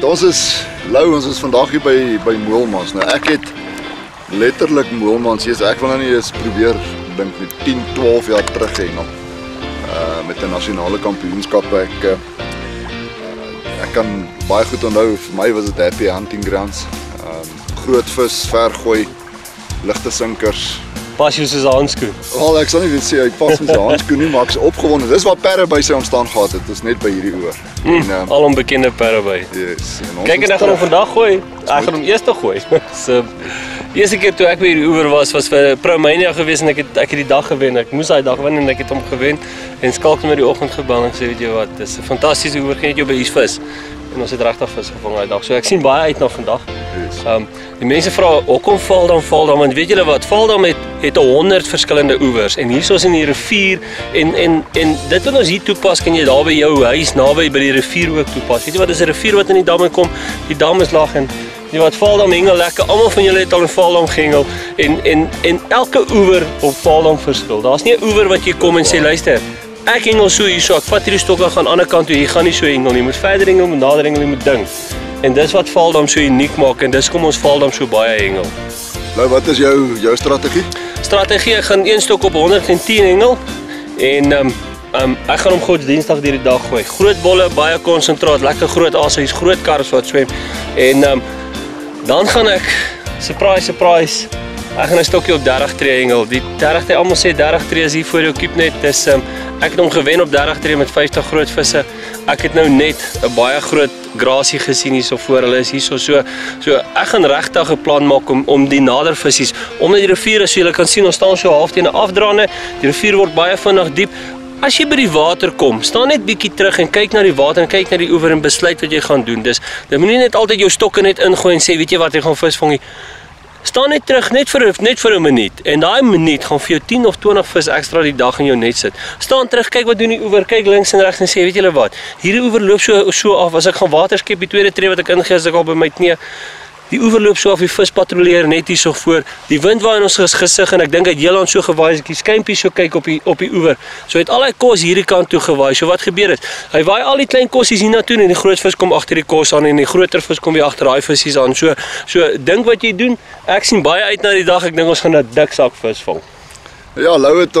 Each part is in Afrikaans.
Alright, ons is vandag hier by Moelmans. Nou ek het letterlik Moelmans hier, ek wil nou nie eens probeer dink met 10, 12 jaar terug hengel. Met 'n nasionale kampioenskap ek kan baie goed onthou, vir my was dit happy hunting grounds. Groot vis, vergooi, ligte sinkers. Pas jy soos 'n handskoen? Wel, ek sal nie weet sê hy pas met sy handskoen nie, maar ek is opgewonde. Dis waar perre by sy ontstaan gehad het, is net by hierdie oor. Al onbekende perre by. Yes. Kyk, en ek gaan hom vandag gooi. Ek gaan hom eers gooi. So, die eerste keer toe ek by hierdie oewer was vir Promania gewees en ek het die dag gewen. Ek moes daai dag wen en ek het hom gewen. En Skalk het my die oggend gebel en sê, weet jy wat, dis 'n fantastiese oewer, gaan net jou by hier vis. En ons het regtig vis gevang daai dag. So ek sien baie uit na vandag. Yes. Die mense vra, hoekom Valdam, want weet julle wat, Valdam het 100 verskillende oewers en hier is in die rivier en dit wat ons hier toepas, kan jy daar by jou huis naby by die rivier ook toepas. Weet jy wat, dis 'n rivier wat in die damme kom, die dam is laag en weet jy wat, Valdam hengel lekker. Almal van julle het al in Valdam gehengel en elke oewer op Valdam verskil. Daar's nie 'n oewer wat jy kom en sê, luister, ek hengel so hierso, ek vat hierdie stokke gaan aan die ander kant toe, jy gaan nie so hengel nie, jy moet verder hengel, moet nader hengel, jy moet dink. En dis wat Valdam so uniek maak en dis kom ons Valdam so baie hengel. Nou, wat is jou strategie? Strategie, ek gaan een stok op 110 hengel en ek gaan hom Godsdiensdag deur die dag gooi. Groot bolle, baie konsentraat, lekker groot aasies, groot karps wat swem. En dan gaan ek, surprise, ek gaan 'n stokkie op 30 tree hengel. Die 30 tree, almal sê 30 tree is hier voor jou Keepnet. Dis ek het hom gewen op 30 tree met 50 groot visse. Ek het nou net 'n baie groot grasie gesien hierso voor hulle is hierso so ek gaan regtig 'n plan maak om die nader visies, omdat die rivier is, so julle kan sien ons staan so half teen 'n afdraande. Die rivier word baie vinnig diep. As jy by die water kom, staan net bietjie terug en kyk na die water en kyk na die oewer en besluit wat jy gaan doen. Dis jy moenie net altyd jou stokke net ingooi en sê, weet jy wat, jy gaan vis vang nie. Staan net terug, net vir 'n minuut. En daai minuut gaan vir jou 10 of 20 vis ekstra die dag in jou net sit. Staan terug, kyk wat doen die oewer, kyk links en regs en sê, weet julle wat, hierdie oewer loop so af, as ek gaan water skep, die tweede tree wat ek ingee, as ek al by my knie, die oewer loop so af, die vis patrolleer net hier so voor, die wind waai in ons gesig en ek dink hy het heel aan so gewaai, as ek die skympie so kyk op die oewer, so het al hy kos hierdie kant toe gewaai, so wat gebeur het? Hy waai al die klein kossies hier na toe en die groot vis kom agter die kos aan en die groter vis kom weer agter daai visies aan, so dink wat jy doen, ek sien baie uit na die dag, ek dink ons gaan 'n dik sak vis vang. Ja, Lou het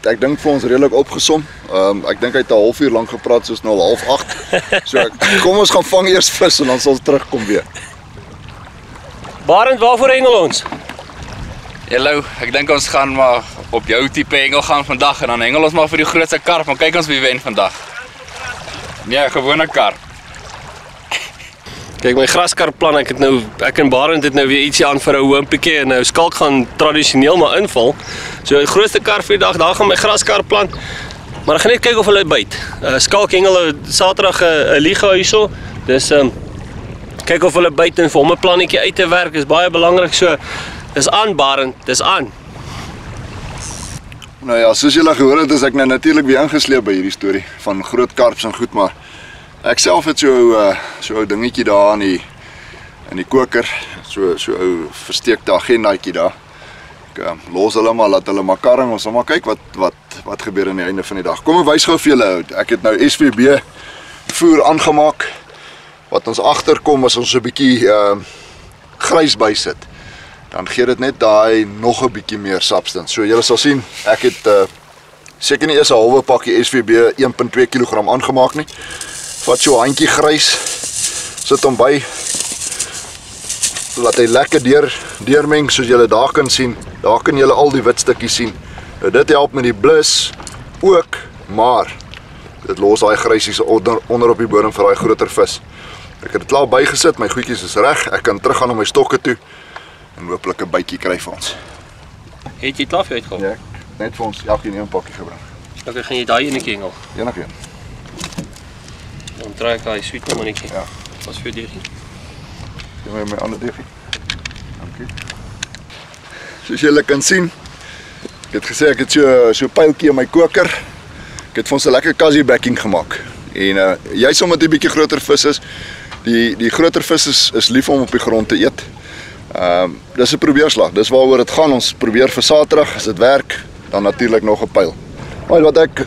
ek dink vir ons redelik opgesom. Ek dink hy het 'n halfuur lank gepraat, soos nou al 7:30. So kom ons gaan vang eers vis en dan sal ons terugkom weer. Barend, waarvoor hengel ons? Hallo, ek dink ons gaan maar op jou tipe hengel gaan vandag en dan hengel ons maar vir die grootste karp, maar kyk ons wie wen vandag. Nee, gewone karp. Kyk, my graskarpplan, ek en Barend het nou weer ietsie aan vir 'n hoompietjie en nou Skalk gaan tradisioneel maar inval. So die grootste karp vir die dag, daar gaan my graskarpplan. Maar ek gaan net kyk of hulle byt. Skalk hengel Saterdag 'n liga hierso. Dis kyk of hulle byt en vir hom 'n plannetjie uit te werk is baie belangrik. So dis aan Barend, dis aan. Nou ja, soos julle gehoor het, is ek nou natuurlik weer ingesleep by hierdie storie van groot karps en goed, maar ek self het so ou dingetjie daar in die koker, so ou versteekte agendaatjie daar. Ek los hulle maar, laat hulle maar karring, ons sal maar kyk wat gebeur aan die einde van die dag. Kom ek wys gou vir julle, ek het nou SVB voer aangemaak. Wat ons agterkom as ons 'n bietjie grys bysit, dan gee dit net daai nog 'n bietjie meer substance. So julle sal sien, ek het seker nie eers 'n halwe pakkie SVB 1.2 kg aangemaak nie. Vat so 'n handjie grys, sit hom by, laat hy lekker deurmeng, soos julle daar kan sien. Daar kan julle al die wit stukkies sien. Nou, dit help met die blus ook, maar dit los daai grysies onder op die bodem vir daai groter vis. Ek het dit klaar bygesit, my goedjies is reg, ek kan teruggaan op my stokke toe en hopelik 'n bytjie kry vir ons. Het jy klaar vir uitgehaal? Ja, net vir ons elkeen 1 pakkie gebring. Okay, gaan jy daai enetjie hengel? Enigeen. Dan draai ek daai sweet mannetjie. Ja. Wat vir deegie? Gee my ander deegie. Dankie. Soos julle kan sien, ek het gesê ek het so 'n pyltjie in my koker. Ek het vir ons 'n lekker kassie backing gemaak. En juist omdat die bietjie groter vis is, die groter vis is lief om op die grond te eet. Dis 'n probeerslag, dis waaroor dit gaan. Ons probeer vir Saterdag, as dit werk, dan natuurlik nog 'n pyl. Maar wat ek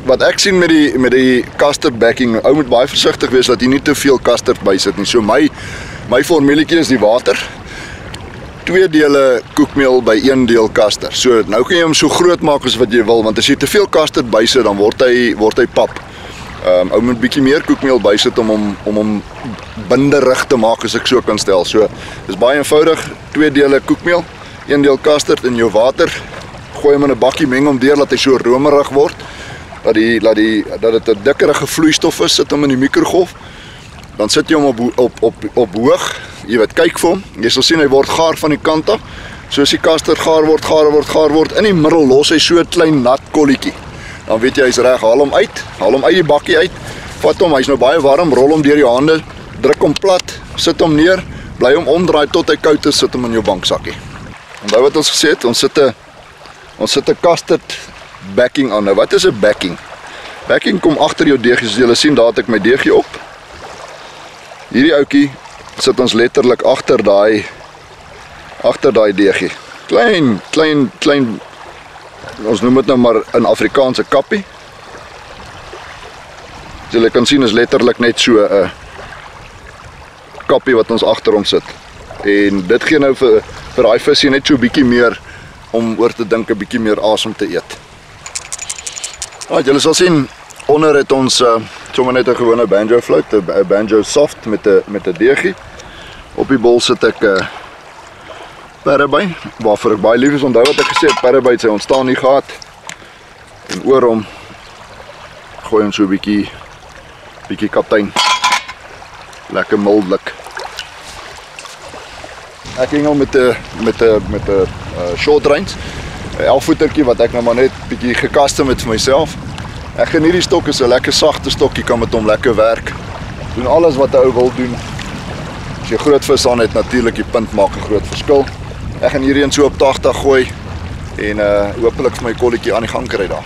wat ek sien met die custard backing, ou moet baie versigtig wees dat jy nie te veel custard bysit nie. So my formuletjie is die water. 2 dele koekmeel by 1 deel custard. So nou kan jy hom so groot maak as wat jy wil, want as jy te veel custard bysit, dan word hy pap. Ou moet bietjie meer koekmeel bysit om hom binderig te maak, as ek so kan stel. So dis baie eenvoudig, 2 dele koekmeel, 1 deel custard in jou water. Gooi hom in 'n bakkie, meng hom deur dat hy so romerig word. Dat dit 'n dikkerige vloeistof is, sit hom in die mikrogolf. Dan sit jy hom op hoog. Jy weet, kyk vir hom. Jy sal sien hy word gaar van die kant af. So as die custard gaar word, in die middel los hy so 'n klein nat kolletjie. Dan weet jy hy's reg, haal hom uit die bakkie uit. Vat hom, hy's nou baie warm, rol hom deur die hande, druk hom plat, sit hom neer, bly hom omdraai tot hy koud is, sit hom in jou banksakkie. Onthou wat ons gesê het, ons sit 'n custard backing aan. Nou wat is 'n backing? Backing kom agter jou deegie, soos julle sien, daar het ek my deegie op. Hierdie ouetjie sit ons letterlik agter daai deegie. Klein, ons noem dit nou maar in Afrikaanse kappie. As julle kan sien, is letterlik net so 'n kappie wat ons agter hom sit. En dit gee nou vir daai visie net so 'n bietjie meer om oor te dink, 'n bietjie meer asem te eet. Julle sal sien, onder het ons sommer net 'n gewone banjo fluit, 'n banjo soft met 'n deegie. Op die bol sit ek Parabay, waarvoor ek baie lief is. Onthou wat ek gesê het, Parabay het sy ontstaan nie gehad. En oor hom gooi ons so 'n bietjie kaptein. Lekker mildelik. Ek hengel met 'n short range, 'n 11-voetertjie wat ek nou maar net bietjie gecustom het vir myself. Ek geniet die stok, is 'n lekker sagte stokkie, kan met hom lekker werk. Doen alles wat 'n ou wil doen. As jy groot vis aan het, natuurlik die punt maak 'n groot verskil. Ek gaan hierheen so op 80 gooi en hopelik vir my kolletjie aan die gang kry daar.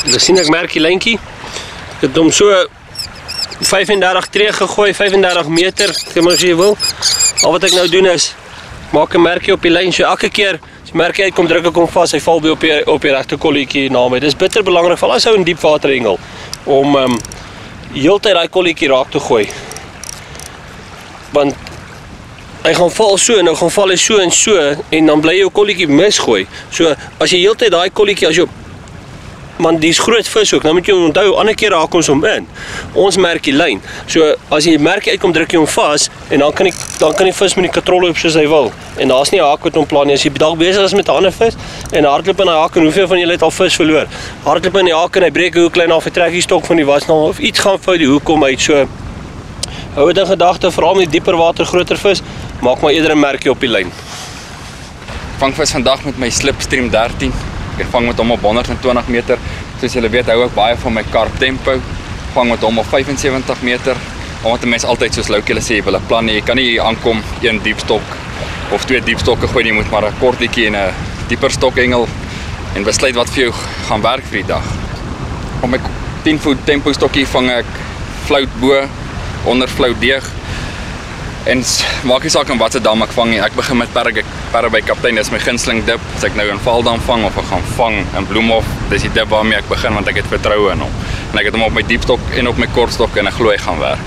Dan sien ek merk die lyntjie. Ek het hom so 35 tree gegooi, 35 meter, kom as jy wil. Al wat ek nou doen is maak 'n merkie op die lyn, so elke keer as die merkie uitkom, druk ek hom vas, hy val by op die regte kolletjie na my. Dis bitter belangrik vir as ou in diep water hengel om heeltyd daai kolletjie raak te gooi. Want hy gaan val so en nou gaan val hy so en dan bly jou kolletjie misgooi. So as jy heeltyd daai kolletjie as jy man, die is groot vis ook, nou moet jy onthou, ander keer raak ons hom in. Ons merk die lyn. So as jy die merkie uitkom, druk jy hom vas en dan kan die vis met die katrol loop soos hy wil. En daar's nie 'n haak wat hom plan nie. As jy dalk besig is met 'n ander vis en hardloop in 'n haak, en hoeveel van julle het al vis verloor? Hardloop in die haak en hy breek 'n hoek klein af, hy trek die stok van die wasnaal of iets gaan fout, die hoek kom uit. So hou dit in gedagte, veral met die dieper water, groter vis, maak maar eerder 'n merkie op die lyn. Vang vis vandag met my Slipstream 13. Ek vang met hom op 120 meter. Soos julle weet, hou ek baie van my Carp Tempo. Vang met hom op 75 meter. Omdat 'n mens altyd soos Loukie sê, jy wil 'n plan hê. Jy kan nie hier aankom, 1 diep stok of 2 diep stokke gooi, jy moet maar 'n kort liedjie en 'n dieper stok hengel en besluit wat vir jou gaan werk vir die dag. Op my 10 voet tempo stokkie vang ek flout bo, onder flout deeg. En maak nie saak in watse dam ek vang nie. Ek begin met Parabay Kaptein, dis my gunsteling dip. As ek nou in Valdam vang of ek gaan vang in Bloemhof, dis die dip waarmee ek begin want ek het vertroue in hom. En ek het hom op my diepstok en op my kortstok en ek glo hy gaan werk.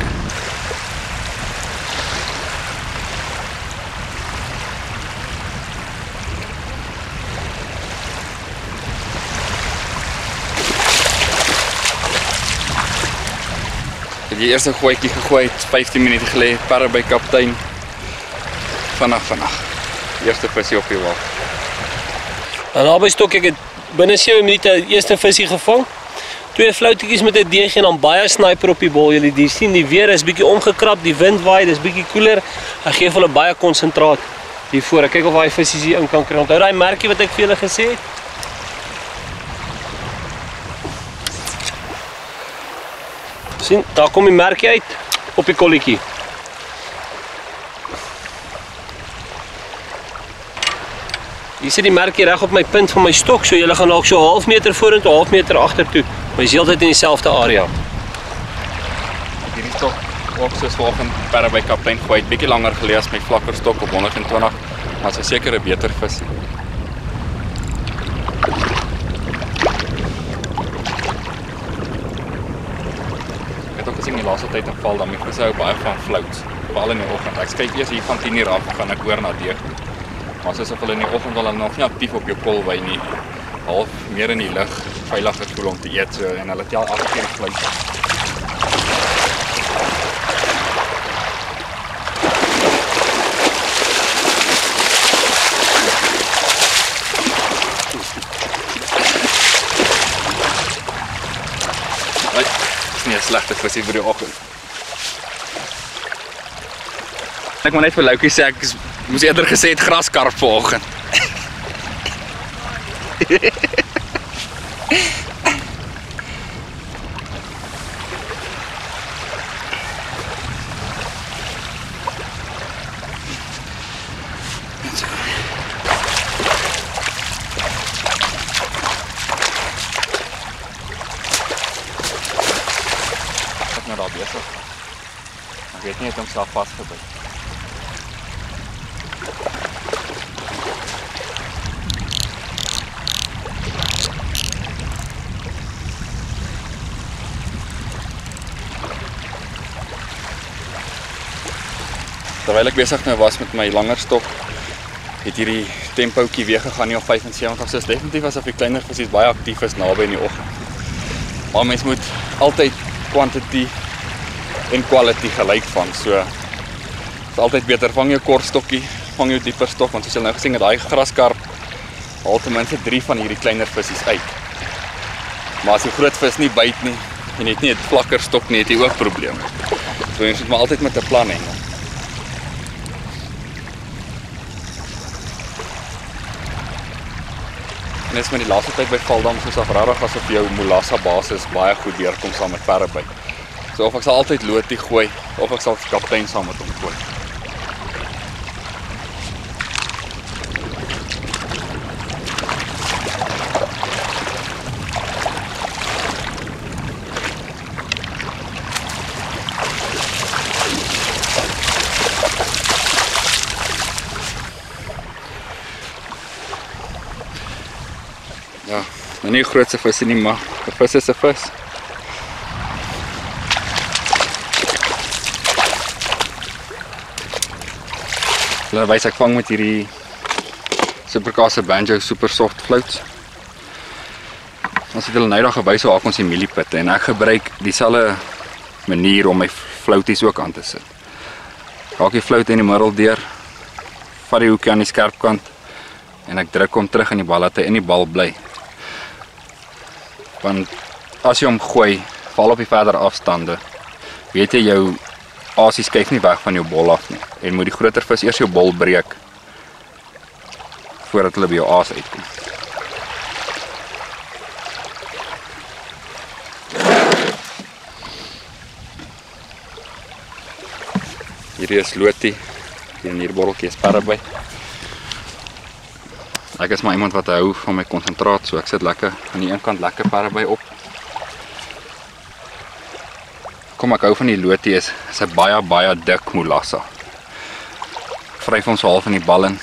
Ek het die eerste gooitjie gegooi 15 minute gelede, Parabay Kaptein. Vanaf. Eerste visie op die wal. En albei stok ek het binne 7 minute die eerste visie gevang. 2 floutetjies met 'n deeg en dan baie sniper op die bol. Julle sien die weer is bietjie omgekrap, die wind waai, dis bietjie koeler. Ek gee vir hulle baie konsentraat hiervoor. Ek kyk of daai visies hier in kan kry. Onthou daai merkie wat ek vir julle gesê het? Sien, daar kom die merkie uit op die kolletjie. Hier sit die merkie reg op my punt van my stok, so julle gaan dalk so 1/2 meter vorentoe, 1/2 meter agtertoe Maar jy is heeltyd in dieselfde area. Hierdie stok ook soos vanoggend per by kaptein gooi, bietjie langer geleë as my vlakker stok op 120, maar is seker 'n beter vis. Ek het ook gesien die laaste tyd in val dan die visse hou baie van floats, veral in die oggend. Ek kyk eers hier van 10:00 af, gaan ek oor na deeg. Maar soos of hulle in die oggend wel nog nie aktief op jou kol wy nie, half meer in die lug, veiliger voel om te eet so en hulle tel elke keer die vleis. Dis nie 'n slegte visie vir die oggend. Ek moet net vir Loukie sê ek moes eerder gesê het graskarp vanoggend. Ek nou daar besig. Ek weet nie, het homself vasgebyt. Terwyl ek besig nou was met my langer stok, het hierdie tempootjie weer gegaan nie op 75, so is definitief asof die kleiner visies baie aktief is naby in die oggend. Maar mens moet altyd quantity en quality gelyk vang, so is altyd beter, vang jou kort stokkie, vang jou dieper stok, want soos jy nou gesien het, daai graskarp haal ten minste 3 van hierdie kleiner visies uit. Maar as die groot vis nie byt nie, en jy het nie 'n vlakker stok nie, het jy ook probleme. So jy moet maar altyd met 'n plan hê. En is met die laaste tyd by Valdam soos afrarig asof jou molassa basis baie goed deurkom saam met perrebyt. So of ek sal altyd lotie gooi, of ek sal kaptein saam met hom gooi. Ja, nou nie die grootste vis nie, maar 'n vis is 'n vis. Hulle wys ek vang met hierdie Supercasa Banjo super soft floats. Ons het hulle nou daag gewys hoe ons die mieliepitte en ek gebruik dieselfde manier om my floaties ook aan te sit. Raak die float in die middel deur, vat die hoekie aan die skerp kant en ek druk hom terug in die bal dat hy in die bal bly. Want as jy hom gooi, val op die verder afstande, weet jy jou asie skuif nie weg van jou bol af nie. En moet die groter vis eers jou bol breek voordat hulle by jou aas uitkom. Hierdie is lotie, hier in hierdie botteltjie is perrebyt. Ek is maar iemand wat hou van my konsentraat, so ek sit lekker aan die een kant lekker perrebyt op. Kom ek hou van die lotie is 'n baie dik molassa. Vryf ons half in die bal in.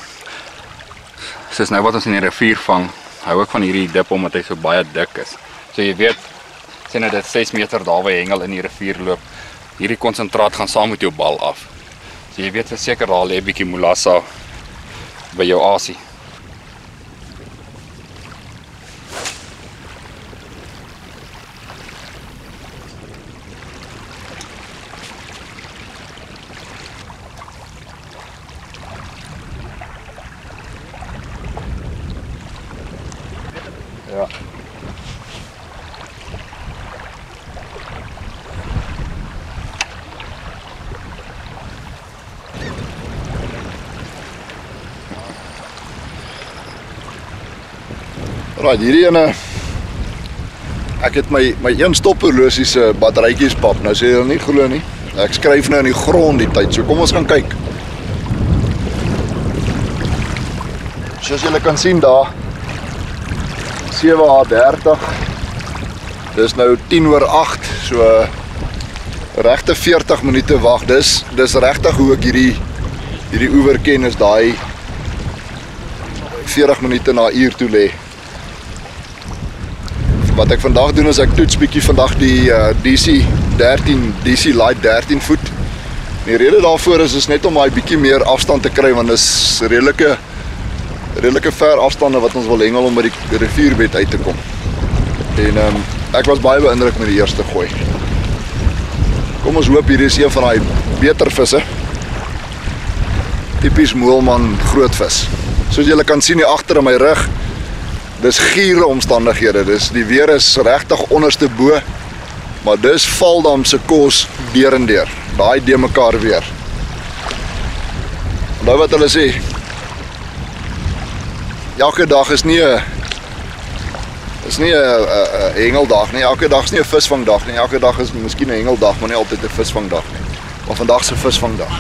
Soos nou wat ons in die rivier vang, hou ek van hierdie dip omdat hy so baie dik is. So jy weet, sê nou dit 6 meter daar by hengel in die rivier loop, hierdie konsentraat gaan saam met jou bal af. So jy weet verseker daar lê 'n bietjie molassa by jou asie. Ja. Right, hierdie ene, ek het my een stophorlosie se batterytjies pap. Nou sê jy nie glo nie. Ek skryf nou in die grond die tyd. So kom ons gaan kyk. Soos julle kan sien daar 7:30 Dis nou 8:10, so regte 40 minute wag. Dis regtig hoe ek hierdie oewer ken, is daai 40 minute na uur toe lê. Wat ek vandag doen is ek toets bietjie vandag die DC Light 13 voet. Die rede daarvoor is net om daai bietjie meer afstand te kry, want dis redelike ver afstande wat ons wil hengel om by die rivierbed uit te kom. En ek was baie beïndruk met die eerste gooi. Kom ons hoop hierdie is een van daai beter visse. Tipies Moelman grootvis. Soos julle kan sien hier agter in my rug, dis giere omstandighede. Die weer is regtig onderste bo, maar dis Valdam se kos deur en deur. Daai de mekaar weer. Nou wat hulle sê, elke dag is nie 'n hengeldag nie. Elke dag is nie 'n visvangdag nie. Elke dag is miskien 'n hengeldag, maar nie altyd 'n visvangdag nie. Maar vandag se visvangdag.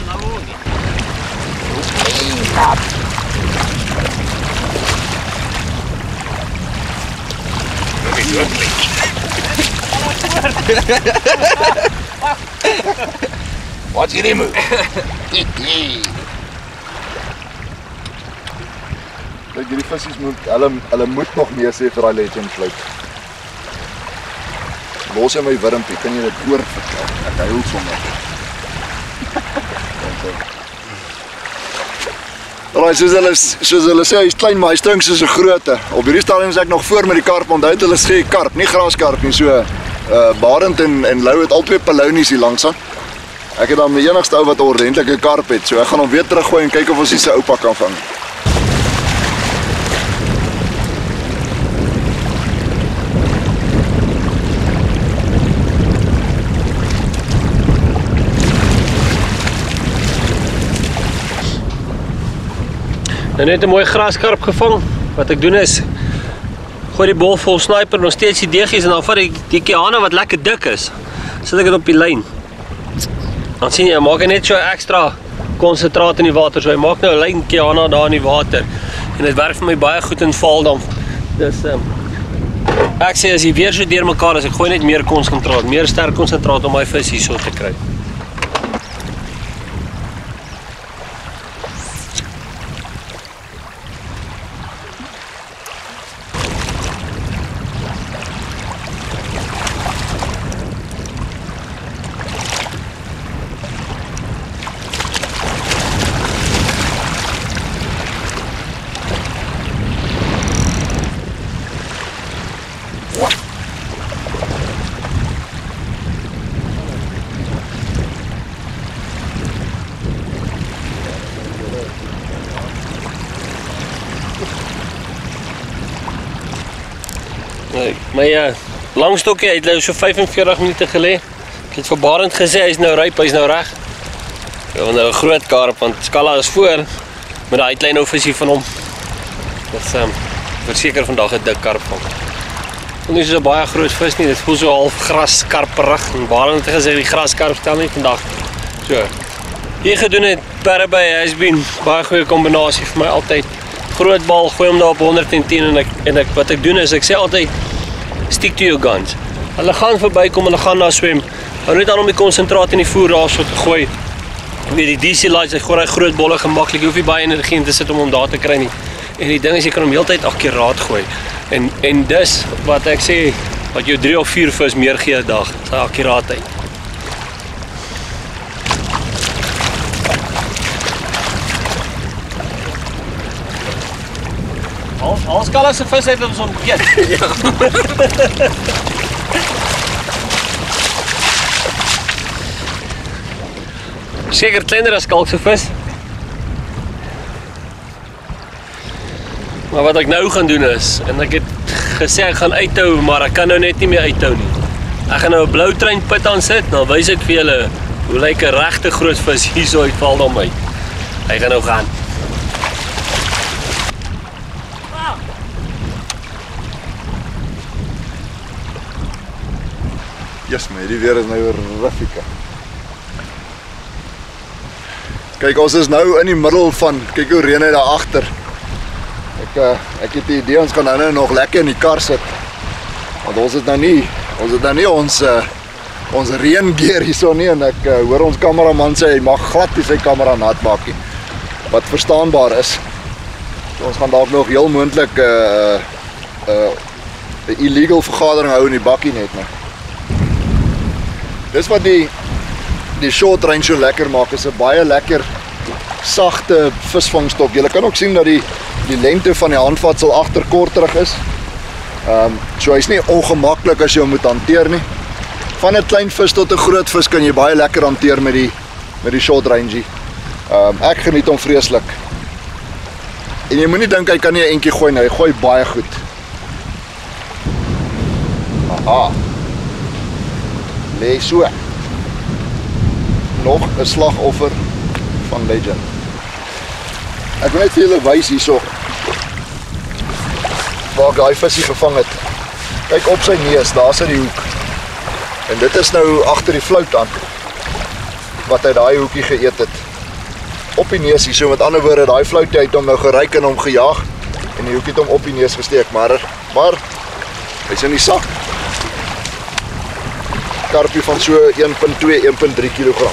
Watch hierdie move. Kyk, hierdie visies hulle moet nog meer sê vir daai legend fluit. Los in my wurmpie, kan jy dit oorvertel? Ek huil sommer. Alraai, soos hulle sê, hy's klein, maar hy stink soos 'n groote. Op hierdie stadium is ek nog voor met die karp, onthou hulle sê karp, nie graskarp nie, so Barend en Lou het albei palonies hier langs aan. Ek het dan my enigste ou wat 'n ordentlike karp het, so ek gaan hom weer teruggooi en kyk of ons die se oupa kan vang. Nou net 'n mooi graskarp gevang. Wat ek doen is, gooi die bol vol sniper, nog steeds die deegies, en dan vat ek die kiana wat lekker dik is, sit ek dit op die lyn. Dan sien jy, maak hy net so ekstra konsentraat in die water, so hy maak nou 'n lyn kiana daar in die water, en dit werk vir my baie goed in Valdam. Dus ek sê as jy weer so deur mekaar is, ek gooi net meer konsentraat, meer sterk konsentraat om my vis hierso te kry. My langstokkie het nou so 45 minute gelê. Ek het vir Barend gesê hy's nou ryp, hy's nou reg. Ja, nou 'n groot karp, want Skalla is voor met daai klein ou visie van hom. Dit verseker vandag 'n dik karp van. Dit is so 'n baie groot vis nie, dit voel so half graskarperig, en Barend het gesê die graskarp stel nie vandag. So, hier gedoen het Parabay has been baie goeie kombinasie vir my altyd. Groot bal, gooi hom daar op 110 en ek wat ek doen is, ek sê altyd stick to your guns. Hulle gaan verbykom, hulle gaan daar swem. Hou net aan om die konsentraat in die voer daarso te gooi. Weet die DC lights, hy gooi hy groot bolle gemaklik. Jy hoef nie baie energie in te sit om hom daar te kry nie. En die ding is jy kan hom heeltyd akkuraat gooi. En dis wat ek sê, wat jou 3 of 4 vis meer gee 'n dag, sy akkuraatheid. Al Skalla se vis het ons ontgeet. Ja. Seker kleiner as kalk se vis. Maar wat ek nou gaan doen is, en ek het gesê ek gaan uithou, maar ek kan nou net nie meer uithou nie. Ek gaan nou 'n blou trein put aan sit, dan wys ek vir julle hoe lyk 'n regte groot vis hierso uit Valdam uit. Hy gaan nou gaan. Yes, maar die weer is nou riffika. Kyk, ons is nou in die middel van, kyk hoe reën hy daar agter. Ek het die idee ons kan nou nog lekker in die kar sit. Want ons het nou nie Ons het nou nie ons reëngear hierso nie en ek hoor ons kameraman sê hy mag glad nie sy kamera nat maak nie. Wat verstaanbaar is. So, ons gaan dalk nog heel moontlik 'n illegal vergadering hou in die bakkie net nou. Dis wat die short range so lekker maak, is 'n baie lekker sagte visvangstok. Jy kan ook sien dat die lengte van die handvatsel agter korterig is. So hy's nie ongemaklik as jy hom moet hanteer nie. Van 'n klein vis tot 'n groot vis kan jy baie lekker hanteer met die short range. Ek geniet hom vreeslik. En jy moenie dink hy kan nie 'n entjie gooi nie, hy gooi baie goed. Aha. Lê so. Nog 'n slagoffer van Legend. Ek wil net vir julle wys hierso waar ek daai visie gevang het. Kyk op sy neus, daar sit die hoek. En dit is nou agter die flout aan wat hy daai hoekie geëet het. Op die neus hierso, met ander woorde, daai flout het hom nou geryk en hom gejaag en die hoekie het hom op die neus gesteek, maar hy's in die sak. Karpie van so 1.2, 1.3 kg.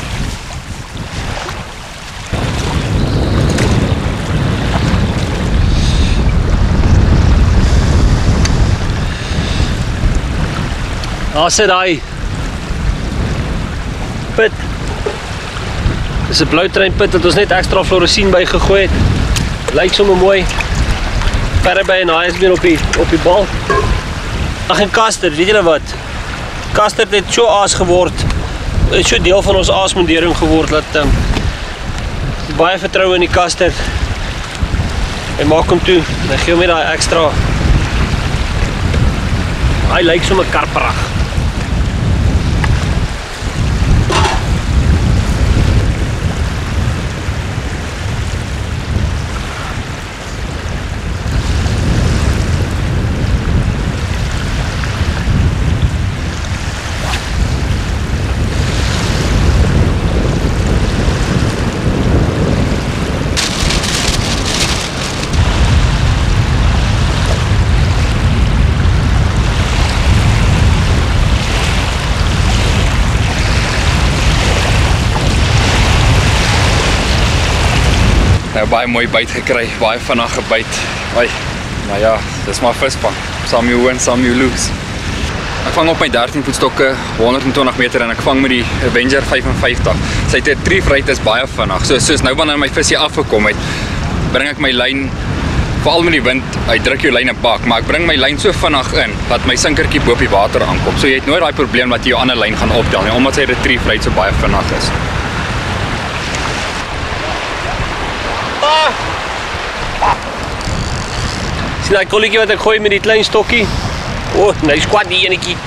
Daar sit hy pit. Dis 'n bloutreinpit wat ons net ekstra fluoresien by gegooi het. Lyk sommer mooi. Verder by en hy is weer op die bal. Ag en Kaster, weet julle wat? Kaster het so aas geword. Het so deel van ons aasmondering geword dat baie vertroue in die Kaster. Hy maak hom toe. Hy gee hom net daai ekstra. Hy lyk sommer karperig. Baie mooi byt gekry, baie vinnig gebyt. Maar ja, dis maar visvang. Some you win, some you lose. Ek vang op my 13 voet stokke 120 meter en ek vang met die Avenger 55. Sy retrieve rate is baie vinnig. Soos nou wanneer my visie afgekom het, bring ek my lyn, veral met die wind, hy druk jou lyn 'n bak, maar ek bring my lyn so vinnig in dat my sinkertjie bo op die water aankom. So jy het nooit daai probleem dat jy jou ander lyn gaan optel nie, omdat sy retrieve rate so baie vinnig is. Sien die kolletjie wat ek gooi met die klein stokkie? Nou squat die enetjie.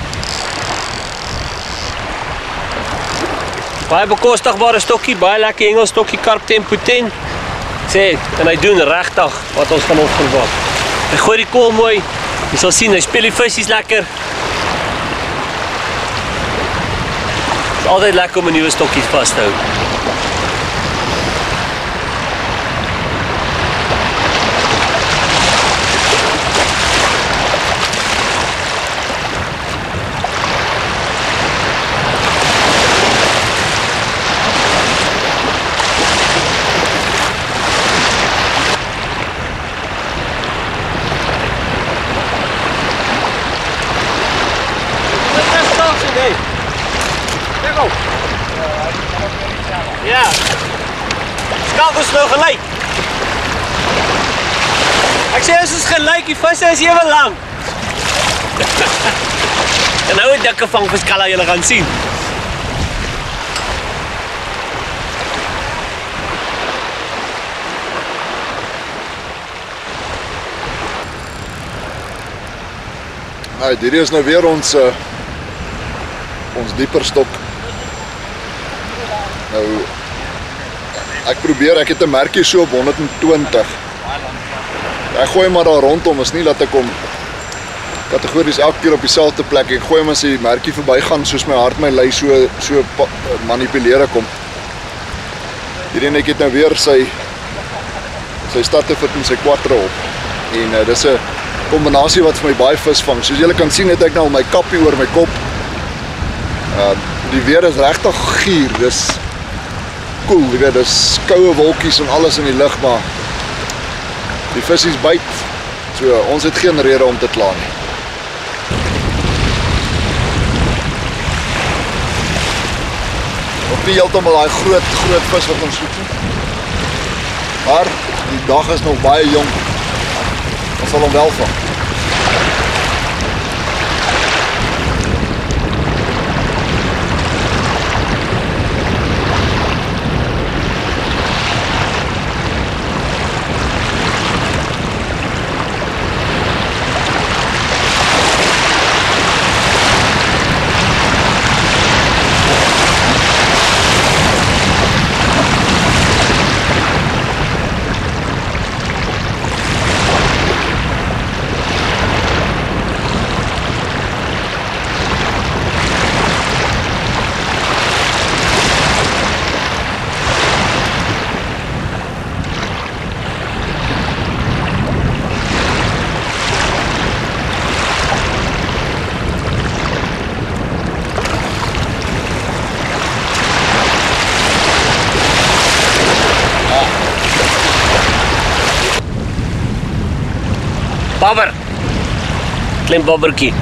Baie bekostigbare stokkie, baie lekker hengelstokkie, Karp Tempo 10. Sê, en hy doen regtig wat ons van hom verwag. Hy gooi die kool mooi. Jy sal sien, hy speel die visies lekker. Dit is altyd lekker om 'n nuwe stokkie vas te hou. Ja, skalk ons nou gelyk. Ek sê as ons gelyk, die visse is ewe lang. En nou 'n dikke vangviskalla julle gaan sien. Hierdie is nou weer ons dieper stok. Nou, ek het 'n merkie so op 120. Ek gooi maar daar rondom, is nie dat ek hom kategories elke keer op dieselfde plek, ek gooi hom as die merkie verbygaan, soos my hart my lei so manipuleer ek hom. Hierdie net het nou weer sy starterfit en sy quattro op. En dis 'n kombinasie wat vir my baie vis vang. Soos julle kan sien, het ek nou my kappie oor my kop. Die weer is regtig gier, dis cool, jy weet, dis koue wolkies en alles in die lug, maar die visies byt, so ons het geen rede om te kla nie. Nog nie heeltemal daai groot vis wat ons soek nie. Maar die dag is nog baie jong. Ons sal hom wel vang. Babber. Klein babbertjie.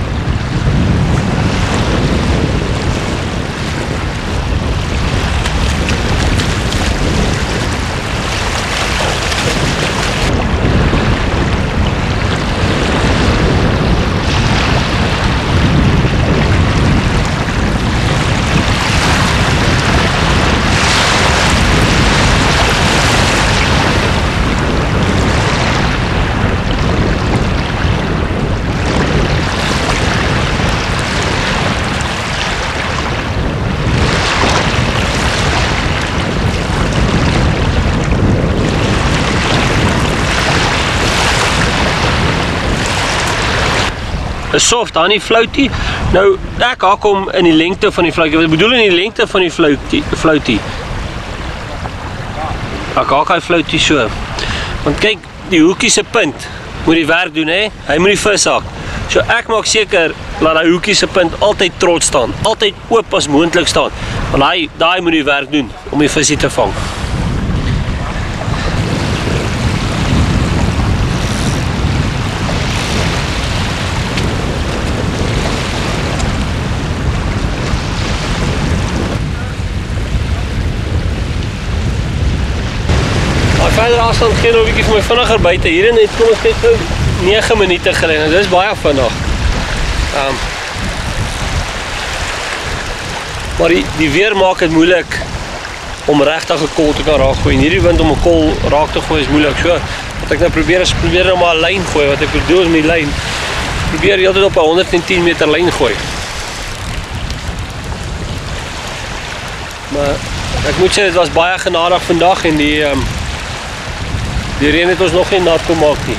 Is soft aan die floutie. Nou, ek hak hom in die lengte van die floutie. Wat ek bedoel in die lengte van die floutie. Ek hak die floutie so. Want kyk, die hoekie se punt moet die werk doen, hè? Hy moet die vis hak. So ek maak seker dat die hoekie se punt altyd trots staan. Altyd oop as moontlik staan. Want daai moet die werk doen om die visie te vang. Verder afstand geen nog 'n bietjie vir my vinniger buite. Hierin het kom ons net so 9 minute gelê. Dit is baie vinnig. Maar die weer maak dit moeilik om regtig 'n kol te kan raak gooi. En hierdie wind om 'n kol raak te gooi is moeilik. So wat ek nou probeer nou maar 'n lyn gooi. Wat ek bedoel met die lyn, probeer heeltyd op 'n 110 meter lyn gooi. Maar ek moet sê dit was baie genadig vandag en die reën het ons nog nie nat gemaak nie.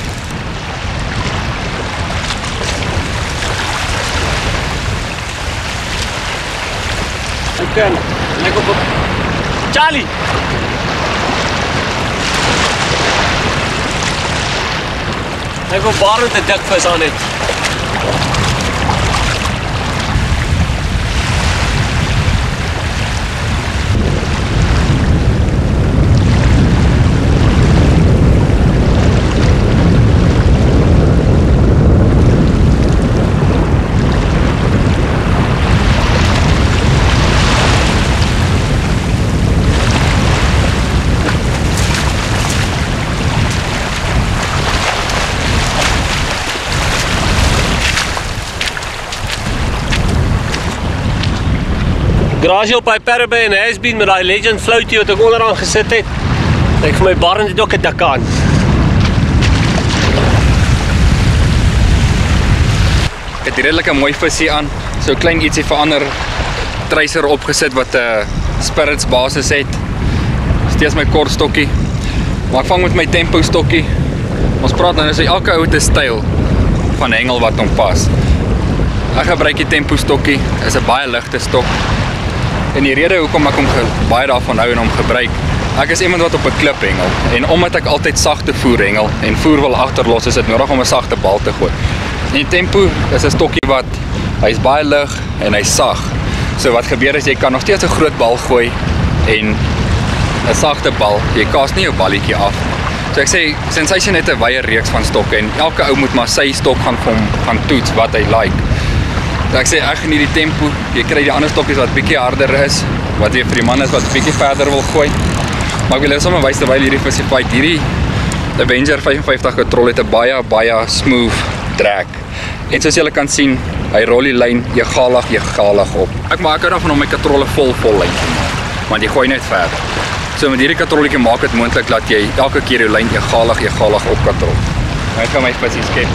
Ek kan lekker op Charlie. Ek op baie te dik vis aan het. Garage op by Parabay en Hasbeen met die Legend floutie wat ek onderaan gesit het. Ek vir my barn het ook 'n dik aan. Ek het redelik 'n mooi visie aan. So klein ietsie verander tracer opgesit wat 'n spirits basis het. Steeds my kort stokkie. Maar ek vang met my tempo stokkie. Ons praat nou so elke ou het 'n styl van hengel wat hom pas. Ek gebruik die tempo stokkie. Is 'n baie ligte stok. En die rede hoekom ek hom baie daarvan hou en hom gebruik, ek is iemand wat op 'n klip hengel. En omdat ek altyd sagte voer hengel en voer wil agterlos, is dit nodig om 'n sagte bal te gooi. En die tempo is 'n stokkie wat hy's baie lig en hy's sag. So wat gebeur is, jy kan nog steeds 'n groot bal gooi en 'n sagte bal. Jy kaas nie jou balletjie af. So ek sê, Sensation het 'n wye reeks van stokke en elke ou moet maar sy stok gaan toets wat hy like. So ek sê, ek geniet die tempo. Jy kry die ander stokkies wat bietjie harder is, wat weer vir die man is wat bietjie verder wil gooi. Maar ek wil julle sommer wys terwyl hierdie visie fight, hierdie Avenger 55 Katrol het 'n baie smooth drag. En soos julle kan sien, hy rol die lyn egalig op. Ek maak daarvan om my katrolle vol lyn te maak, want jy gooi net verder. So met hierdie katrolletjie maak dit moontlik dat jy elke keer jou lyn egalig op katrol. Ek gaan my visie skep.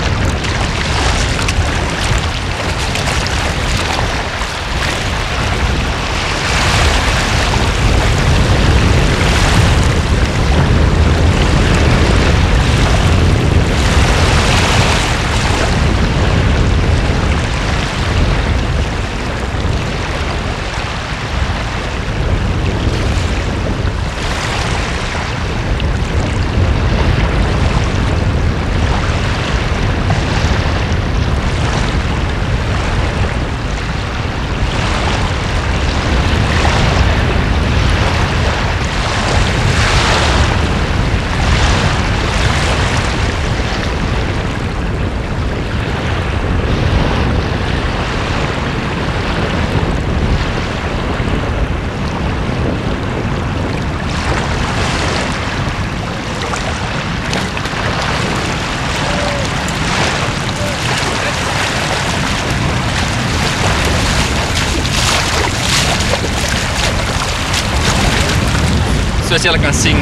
Soos julle kan sien,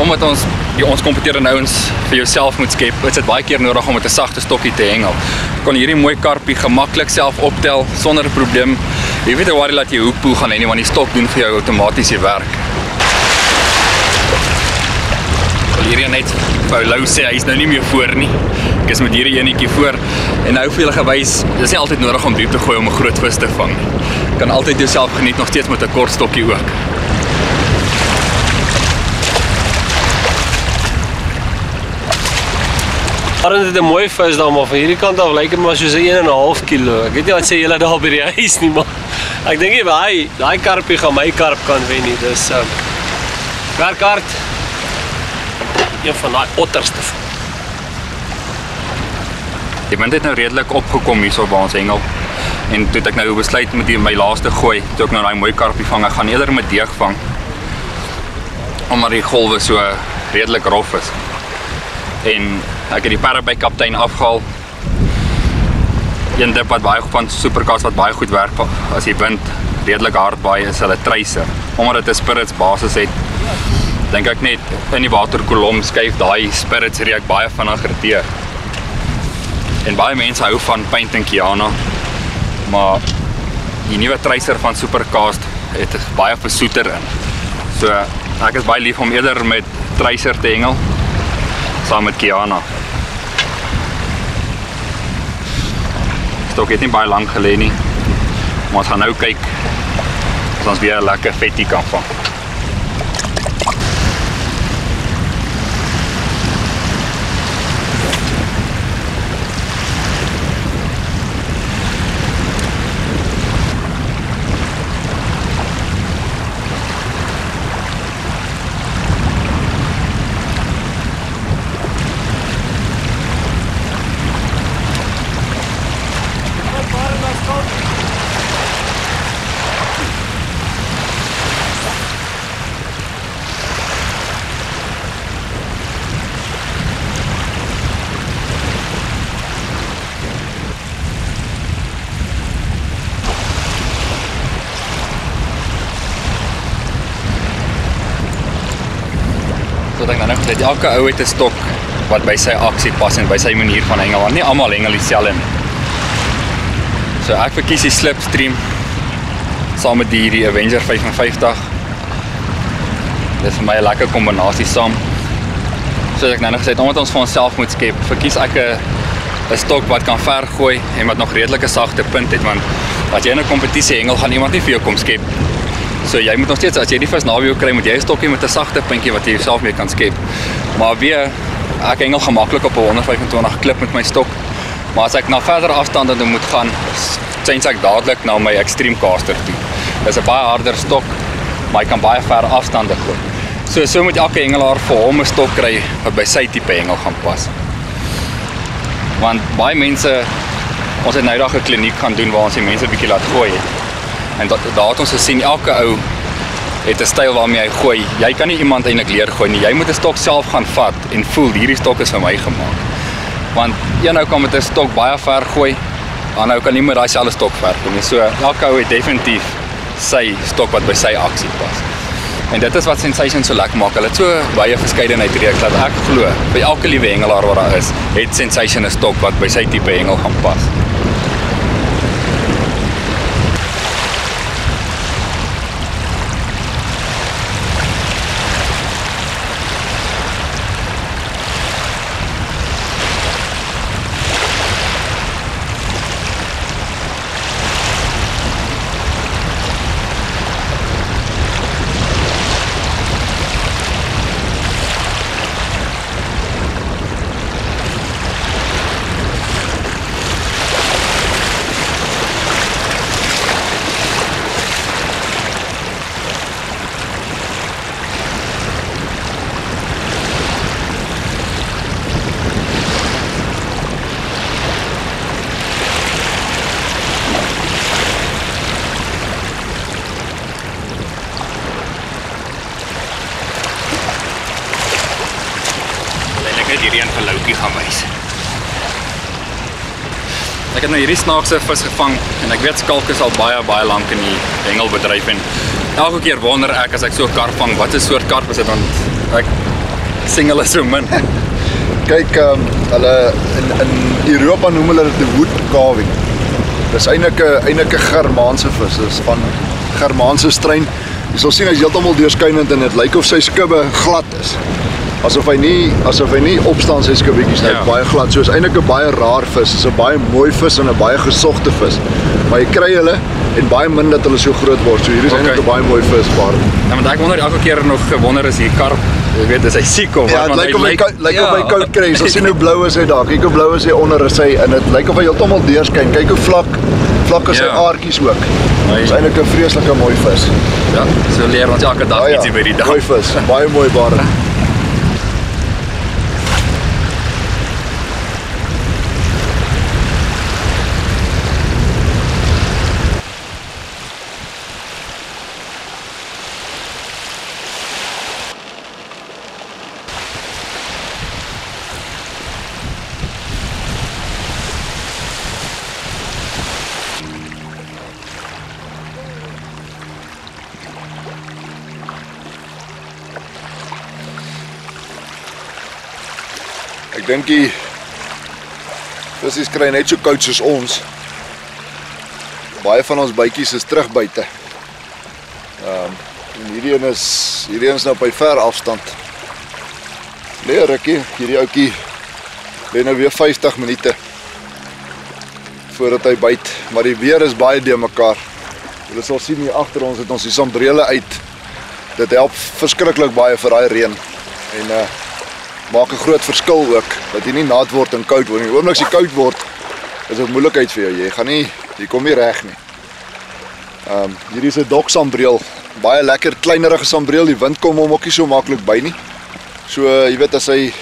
omdat ons kompeterende ouens vir jouself moet skep, is dit baie keer nodig om met 'n sagte stokkie te hengel. Kon hierdie mooi karpie gemaklik self optel sonder 'n probleem. Jy weet waar jy laat jy hoekpoel gaan hê nie, want die stok doen vir jou outomaties die werk. Wil hierdie net vir Lou sê hy is nou nie meer voor nie. Ek is met hierdie enetjie voor en nou vir julle gewys, dis nie altyd nodig om diep te gooi om 'n groot vis te vang nie. Jy kan altyd jouself geniet nog steeds met 'n kort stokkie ook. Arend het 'n mooi vis daar, maar van hierdie kant af lyk dit maar soos 'n 1,5 kilo. Ek weet nie wat sê julle daar by die huis nie, maar ek dink nie daai karpie gaan my karp kan wen nie. Dis werk hard. Een van daai otters te vang. Die wind het nou redelik opgekom hierso by ons hengel. En toe het ek nou besluit met my laaste gooi, toe ek nou daai mooi karpie vang, ek gaan eerder met deeg vang. Omdat die golwe so redelik rof is. En ek het die perre by kaptein afgehaal. Een dip wat baie van supercast wat baie goed werk as die wind redelik hard baie is hulle tracer. Omdat dit 'n spirits basis het, dink ek net in die waterkolom skuif daai spirits reek baie vinniger deur. En baie mense hou van Paint en Kiana, maar die nuwe tracer van supercast het baie versoeter in. So ek is baie lief om eerder met tracer te hengel saam met Kiana. Stok het nie baie lank gelê nie, maar ons gaan nou kyk as ons weer 'n lekker vettie kan vang. Elke ou het 'n stok wat by sy aksie pas en by sy manier van hengel, want nie almal hengel dieselfde nie. So ek verkies die slipstream saam met die Avenger 55. Dit is vir my 'n lekker kombinasie saam. Soos ek nou gesê het, omdat ons vir onsself moet skep, verkies ek 'n stok wat kan ver gooi en wat nog redelike sagte punt het, want as jy in 'n kompetisie hengel, gaan iemand nie vir jou kom skep. So jy moet nog steeds, as jy die vis naby jou kry, moet jy 'n stokkie met 'n sagte puntjie wat jy jouself mee kan skep. Maar weer, ek hengel gemaklik op 'n 125 klip met my stok. Maar as ek na verder afstande moet gaan, change ek dadelik na my Extreme Caster toe. Dis 'n baie harder stok, maar hy kan baie ver afstande gooi. So moet elke hengelaar vir hom 'n stok kry wat by sy tipe hengel gaan pas. Want baie mense, ons het nou dag 'n kliniek gaan doen waar ons die mense bietjie laat gooi het. En daar het ons gesien elke ou het 'n styl waarmee hy gooi. Jy kan nie iemand eintlik leer gooi nie. Jy moet 'n stok self gaan vat en voel hierdie stok is vir my gemaak. Want een ou kan met 'n stok baie ver gooi, ander ou kan nie met daai selfde stok ver gooi nie. So elke ou het definitief sy stok wat by sy aksie pas. En dit is wat Sensation so lekker maak. Hulle het so baie verskeidenheid reeks dat ek glo by elke liewe hengelaar wat daar is, het Sensation 'n stok wat by sy tipe hengel gaan pas. Ek het nou hierdie snaakse vis gevang en ek weet skalk is al baie lank in die hengelbedryf en elke keer wonder ek as ek so 'n karp vang, wat 'n soort karp is dit, want ek sien hulle so min. Kyk, hulle in Europa noem hulle dit die wood carving. Dis eintlik 'n Germaanse vis, dis van Germaanse strein. Jy sal sien hy's heeltemal deurskynend en dit lyk of sy skubbe glad is. Asof hy nie opstaan sy skubbietjies net baie glad. So is eintlik 'n baie raar vis. Dis 'n baie mooi vis en 'n baie gesogte vis. Maar jy kry hulle en baie min dat hulle so groot word. So hier is eintlik 'n baie mooi vis paar. Ja, want ek wonder elke keer nog gewonder is hier karp, jy weet, is hy siek of wat? Ja, lyk of hy koud kry. So sien hoe blou is hy daar. Kyk hoe blou is hy onder is hy en dit lyk of hy heeltemal deurskyn. Kyk hoe vlak is sy aartjies ook. Dis eintlik 'n vreeslike mooi vis. Ja, so leer ons elke dag ietsie by die dag. Mooi vis, baie mooi bare. Ek dink die visies kry net so koud soos ons. Baie van ons bytjies is terug buite. En hierdie een is nou by ver afstand. Nee, rukkie, hierdie ouetjie lê nou weer 50 minute voordat hy byt, maar die weer is baie de mekaar. Julle sal sien hier agter ons het ons die sambrele uit. Dit help verskriklik baie vir daai reën. En maak 'n groot verskil ook, dat jy nie nat word en koud word nie. Oomblik as jy koud word, is dit moeilikheid vir jou. Jy kom nie reg nie. Hierdie is 'n doksambreel, baie lekker kleinerige sambreel. Die wind kom hom ook nie so maklik by nie. So jy weet as hy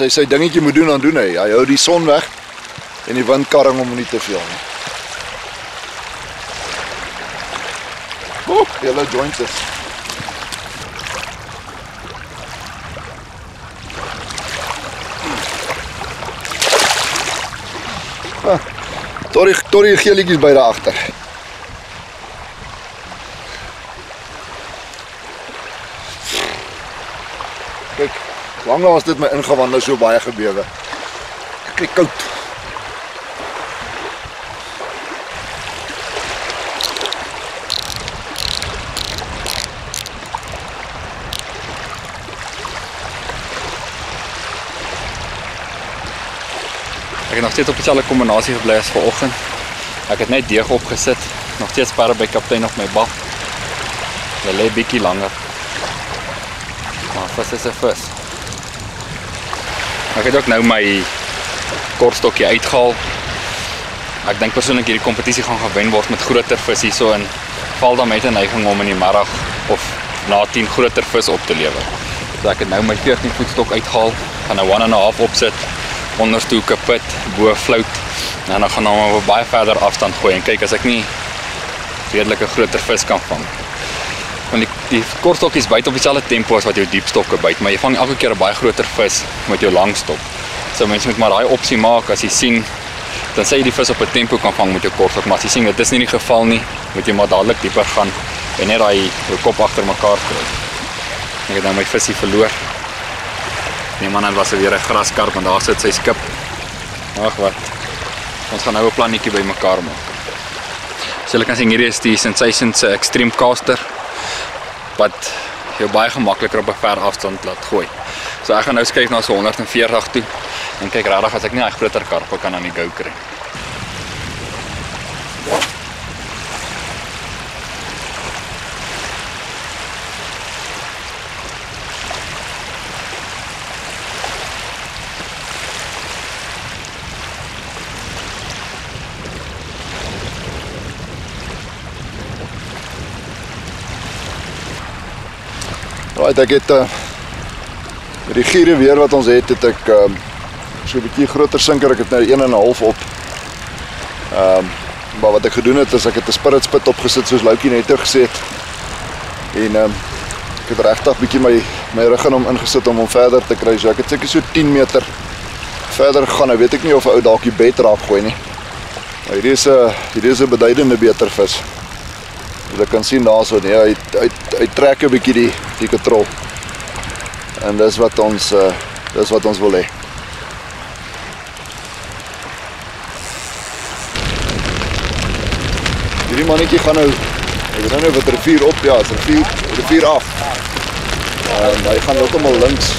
sy dingetjie moet doen, dan doen hy. Hy hou die son weg en die wind karring hom nie te veel nie. Julle joints is. Tot die geelietjies by daar agter. Kyk, lang was dit my ingewande so baie gebewe. Kyk koud. Ek het nog steeds op dieselfde kombinasie gebly as vanoggend. Ek het net deeg opgesit, nog steeds sperre by kaptein op my bal. Hulle lê bietjie langer. Maar vis is 'n vis. Ek het ook nou my kortstokkie uitgehaal. ek dink persoonlik hierdie kompetisie gaan gewen word met groter vis hierso en val dan met 'n neiging om in die middag of na 10 groter vis op te lewer. So ek het nou my 14 voet stok uitgehaal, gaan 'n 1.5 opsit, onderste hoeke pit, bo float en dan gaan hom op baie verder afstand gooi en kyk as ek nie redelike groter vis kan vang. Want die kortstokkies byt op dieselfde tempo as wat jou diepstokke byt, maar jy vang elke keer 'n baie groter vis met jou langstok. So mense moet maar daai opsie maak as jy sien dan sê jy die vis op 'n tempo kan vang met jou kortstok, maar as jy sien dit is nie die geval nie, moet jy maar dadelik dieper gaan en net daai kop agter mekaar kry. Ek het nou my visie verloor. Nee man, dit was weer 'n graskarp en daar sit sy skip. Ag wat. Ons gaan nou 'n plannetjie by mekaar maak. So julle kan sien hierdie is die Sensation se Extreme Caster wat jou baie gemakliker op 'n ver afstand laat gooi. So ek gaan nou skuif na so 140 toe en kyk regtig as ek nie daai groter karpe kan aan die go kry. Right, ek het met die giere weer wat ons het ek so 'n bietjie groter sinker, ek het nou 1.5 op. Maar wat ek gedoen het is ek het 'n spirit spit opgesit soos Loukie net gesê het. En ek het regtig bietjie my rug in hom ingesit om hom verder te kry. So ek het seker so 10 meter verder gegaan. Nou weet ek nie of 'n ou dalk die bed raak gooi nie. Maar hierdie is 'n beduidende beter vis. Jy kan sien daarso, nee, hy trek 'n bietjie die katrol. En dis wat ons wil hê. Hierdie mannetjie gaan nou, ek weet nou wat rivier op, ja, is rivier af. Hy gaan heeltemal links.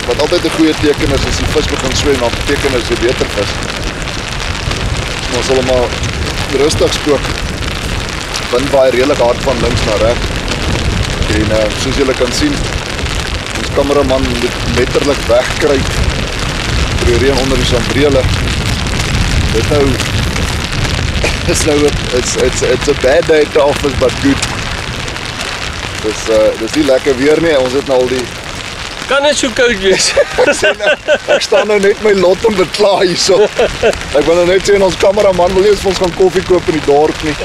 Wat altyd 'n goeie teken is as die vis begin swem, dan beteken dit is 'n beter vis. Ons sal hom maar rustig spook. Wind waai redelik hard van links na reg. En soos julle kan sien, ons kameraman moet letterlik wegkruip vir die reën onder die sambrele. Dit nou it's a bad day to office, but good. Dis nie lekker weer nie. Ons het nou al die Kan net so koud wees. ek staan nou net my lot om bekla hierso. Ek wil nou net sê ons kameraman wil nie eens vir ons gaan koffie koop in die dorp nie.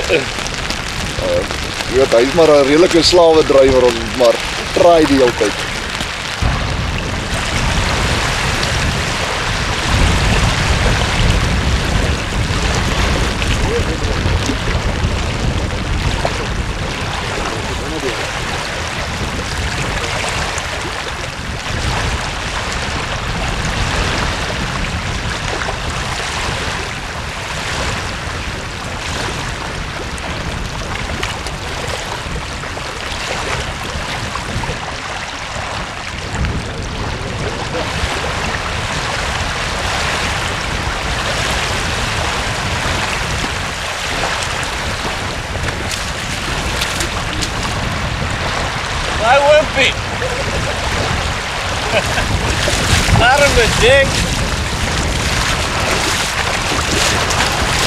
Jy weet, hy is maar 'n redelike slawe drywer, maar traai die hele tyd. Hy wimpie. Arme ding.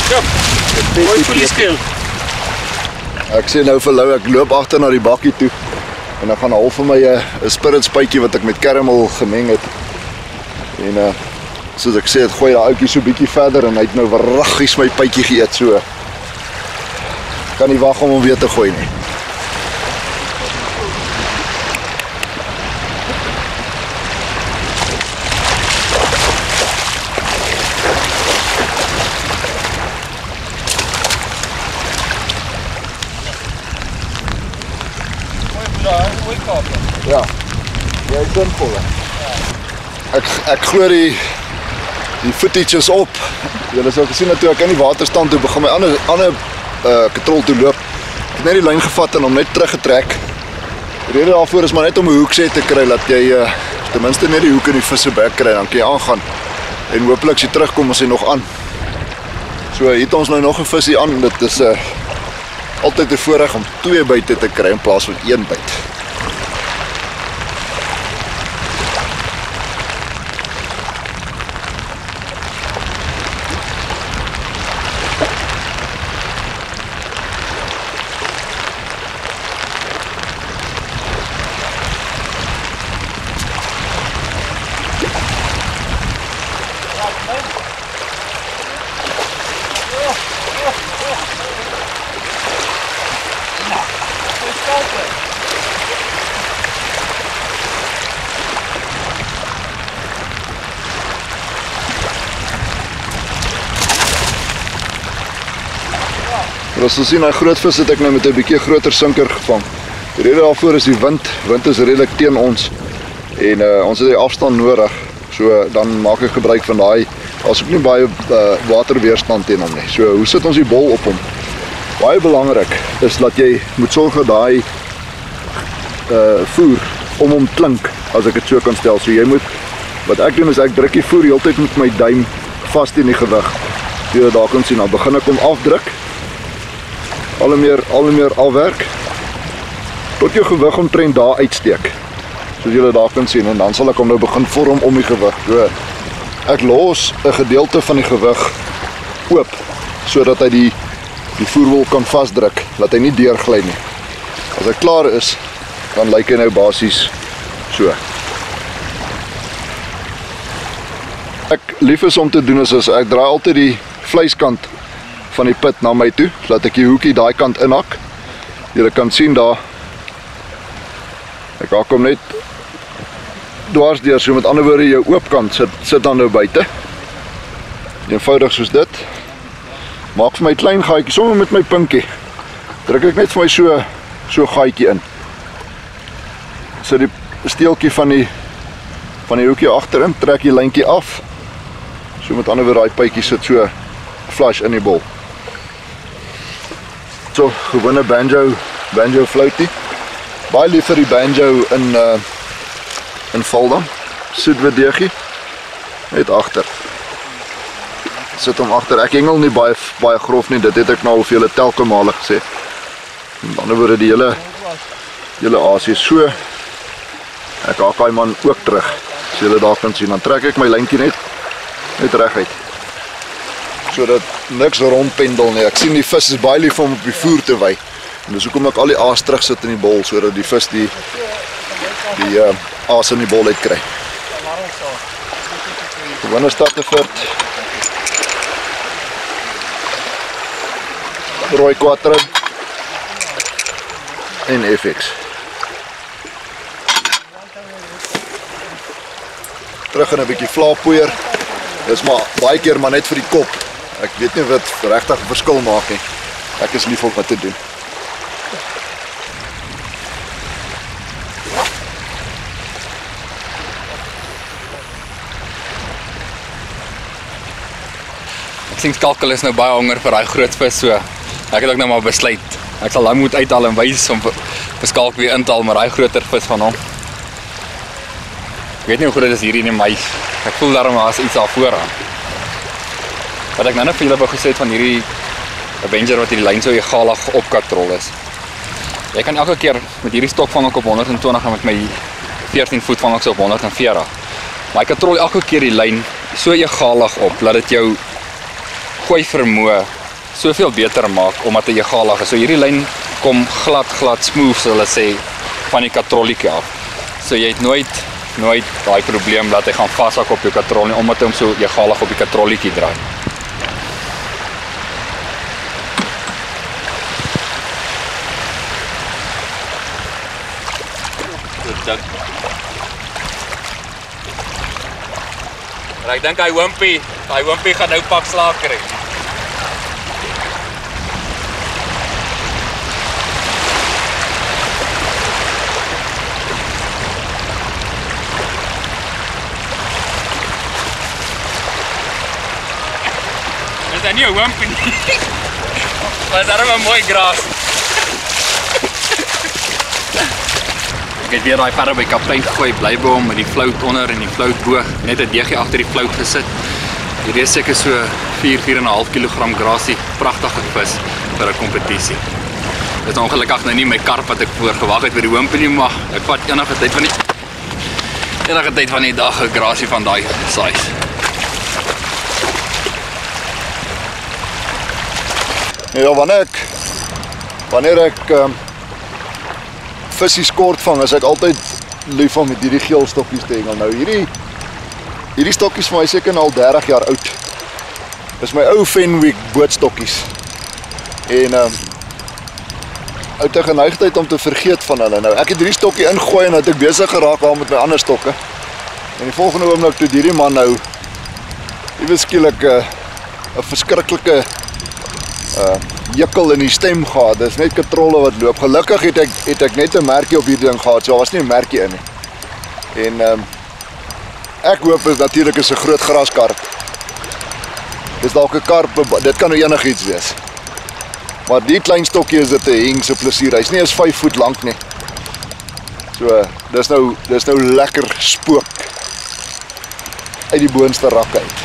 Kom. Gooi vir die skil. Ek sê nou vir Lou, ek loop agter na die bakkie toe en dan gaan haal vir my 'n spirit spuitjie wat ek met caramel gemeng het. En soos ek sê, het gooi daai ouetjie so bietjie verder en hy het nou wraggies my pytjie geëet, so kan nie wag om hom weer te gooi nie. Ja, jy is simpel. Ek glo die footage is op. Julle sal gesien dat toe ek in die waterstand toe begin my ander katrol toe loop. Ek het net die lyn gevat en hom net teruggetrek. Die rede daarvoor is maar net om 'n hoekset te kry dat jy ten minste net die hoek in die vis se bek kry, dan kan jy aangaan. En hopelik as jy terugkom is hy nog aan. So hier het ons nou nog 'n visie aan. Dit is altyd 'n voorreg om 2 byte te kry in plaas van 1 byt. Soos ons sien, die groot vis het ek nou met 'n bietjie groter sinker gevang. Die rede daarvoor is die wind. Wind is redelik teen ons. En ons het die afstand nodig. So dan maak ek gebruik van daai. Daar's ook nie baie waterweerstand teen hom nie. So hoe sit ons die bol op hom? Baie belangrik is dat jy moet sorg dat daai voer om hom klink, as ek dit so kan stel. So jy moet, wat ek doen is ek druk die voer heeltyd met my duim vas teen die gewig. So jy daar kan sien, dan begin ek hom afdruk. Al hoe meer afwerk tot jou gewig omtrent daar uitsteek. Soos julle daar kan sien, en dan sal ek hom nou begin vorm om die gewig. So ek los 'n gedeelte van die gewig oop sodat hy die voerwol kan vasdruk, dat hy nie deurgly nie. As hy klaar is, dan lyk hy nou basies so. Ek lief is om te doen is ek draai altyd die vleiskant van die pit na my toe, laat ek die hoekie daai kant inhak. Julle kan sien daar, ek hak hom net dwars deur, so met ander woorde jou oopkant sit dan nou buite. Eenvoudig soos dit. Maak vir my klein gaatjie, sommer met my pinkie. Druk ek net vir my so gaatjie in. Sit die steeltjie van die hoekie agterin, trek die lyntjie af. So met ander woorde daai pypjie sit so flush in die bol. So gewone banjo fluitie. Baie lief vir die banjo in Valdam. Soetwitdeegie. Net agter. Sit hom agter. Ek hengel nie baie grof nie. Dit het ek nou al vir julle telke male gesê. Met ander woorde die hele asie so. Ek haak hy man ook terug. So julle daar kan sien. Dan trek ek my lyntjie net reguit. Sodat niks rondpendel nie. Ek sien die vis is baie lief om op die voer te wy. En dis hoekom ek al die aas terug sit in die bol, sodat die vis die aas in die bol uitkry. Gewone Stateford, Rooi Quattro en FX. Terug in 'n bietjie vlaapoeier. Dis maar baie keer maar net vir die kop. Ek weet nie wat regtig 'n verskil maak nie. Ek is lief om wat te doen. Ek sien Skalkel is nou baie honger vir daai groot vis, so ek het ook nou maar besluit. Ek sal hom moet uithaal en wys om vir Skalk weer in te haal met daai groter vis van hom. Ek weet nie hoe groot is hierdie nie, maar ek voel daarom as iets daar vooraan. Wat ek nou net vir julle wou gesê het van hierdie Avenger wat hierdie lyn so egalig opkatrol is. Jy kan elke keer met hierdie stok vang ek op 120 en met my 14 voet vang ek so op 140. Maar ek katrol elke keer die lyn so egalig op, laat dit jou gooi vermoë soveel beter maak omdat hy egalig is. So hierdie lyn kom glad smooth, so hulle sê, van die katrolletjie af. So jy het nooit daai probleem dat hy gaan vashak op jou katrol nie, omdat hy hom so egalig op die katrolletjie draai. Maar ek dink hy wimpie gaan nou pak slaap kry. Is dat nie 'n wimpie nie? Maar daar is 'n mooi gras. Ek het weer daai verre by kaptein gegooi, bly by hom met die flout onder en die flout bo, net 'n deegie agter die flout gesit. Hierdie is seker so 4,5 kg grasie, pragtige vis vir 'n kompetisie. Dit is ongelukkig nou nie my karp wat ek voor gewag het by die wimpie nie, maar ek vat enige tyd van die dag 'n grasie van daai size. Ja, wanneer ek vissies kort vang, is ek altyd lief om met hierdie geel stokkies te hengel. Nou hierdie stokkies vir my seker al 30 jaar oud. Dis my ou Fenwick bootstokkies. En uit 'n geneigtheid om te vergeet van hulle. Nou ek het hierdie stokkie ingooi en het ek besig geraak daar met my ander stokke. En die volgende oomblik toe hierdie man nou iewes skielik 'n verskriklike jukkel in die stem gehad. Dis net katrolle wat loop. Gelukkig het ek net 'n merkie op hierdie ding gehad, so daar was nie 'n merkie in nie. En ek hoop is natuurlik is 'n groot graskarp. Dis dalk 'n karp, dit kan nou enigiets wees. Maar die klein stokkie is dit 'n hengse plesier. Hy's nie eens 5 voet lank nie. So, dis nou lekker spook uit die boonste rak uit.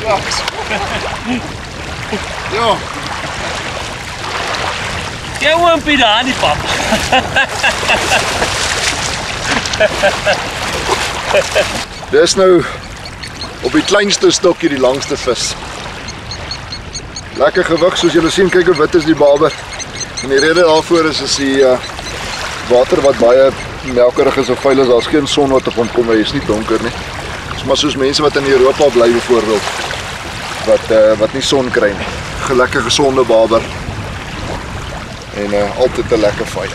Slags. Ja. Jy oompie daar die pap. Dis nou op die kleinste stokkie die langste vis. Lekker gewig soos julle sien, kyk hoe wit is die baber. En die rede daarvoor is die water wat baie melkerig is of vuil is, daar's geen son wat op hom kom, hy is nie donker nie. Dis maar soos mense wat in Europa bly byvoorbeeld, wat nie son kry nie. Lekker gesonde baber. En altyd 'n lekker fight.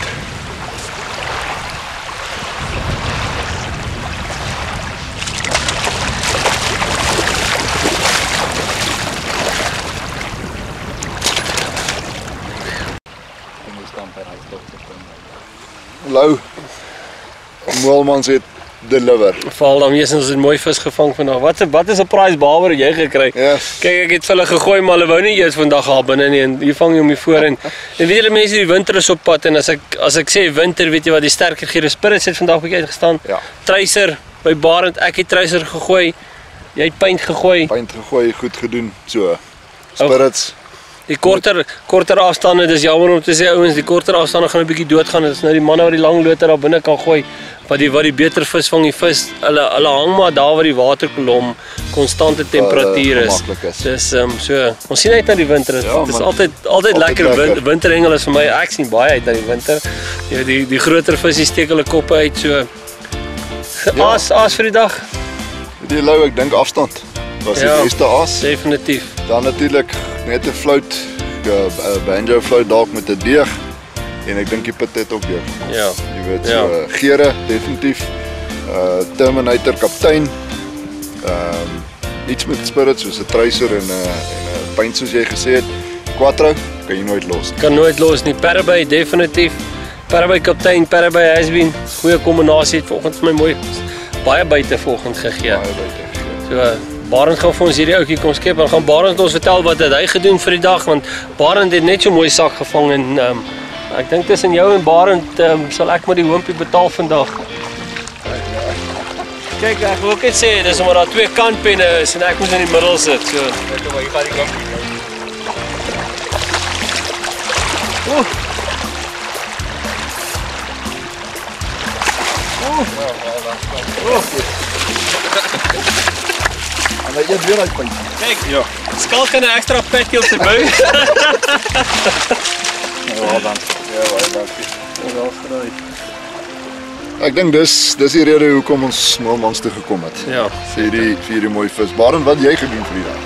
Hallo. Moelmans het deliver. Val dan eens ons het mooi vis gevang vandag. Wat is 'n prize baber jy gekry? Yes. Kyk, ek het vir hulle gegooi, maar hulle wou nie eers vandag daar binne nie en hier vang jy hom hier voor en weet julle mense, die winter is op pad en as ek sê winter, weet jy wat die sterker gere Spirits het vandag bietjie uitgestaan. Ja. Truiser by Barend, ek het Truiser gegooi. Jy het Paint gegooi. Paint gegooi, goed gedoen. So. Spirits. Die korter afstande, dis jammer om te sê ouens, die korter afstande gaan 'n bietjie doodgaan. Dit is nou die manne wat die lang loter daar binne kan gooi, wat die beter vis vang, die vis. Hulle hang maar daar waar die waterkolom konstante temperatuur is. Dis so. Ons sien uit na die winter. Dit is altyd lekker. Winterhengel is vir my, ek sien baie uit na die winter. Die groter visse steek hulle koppe uit so. Aas vir die dag. Die lou, ek dink afstand was die beste aas. Definitief. Dan natuurlik net 'n float, 'n banjo float dalk met 'n deeg en ek dink die pit het ook deeg. Ja. Jy weet so gere definitief. Terminator kaptein. Iets met Spirits soos 'n Truiser en 'n Paint soos jy gesê het. Quattro kan jy nooit los nie. Kan nooit los nie. Parabay definitief. Parabay kaptein, Parabay has been. Goeie kombinasie het vanoggend vir my mooi baie buite vanoggend gegee. Baie buite gegee. So Barend gaan vir ons hierdie ouetjie kom skep en gaan Barend ons vertel wat het hy gedoen vir die dag, want Barend het net so mooi sak gevang en ek dink tussen jou en Barend sal ek maar die hoompie betaal vandag. Kyk, ek wil ook net sê, dis omdat daar 2 kantpenne is en ek moet in die middel sit, so. Ek maar hier gaan die kampie. En hy eet weer uit Paint. Kyk, ja. Skalk en 'n ekstra petjie op sy buik. Ja, dankie. Ja, baie dankie. Ek dink dis die rede hoekom ons Moelmans toe gekom het. Ja, vir die mooi vis. Barend, wat jy gedoen vir die dag?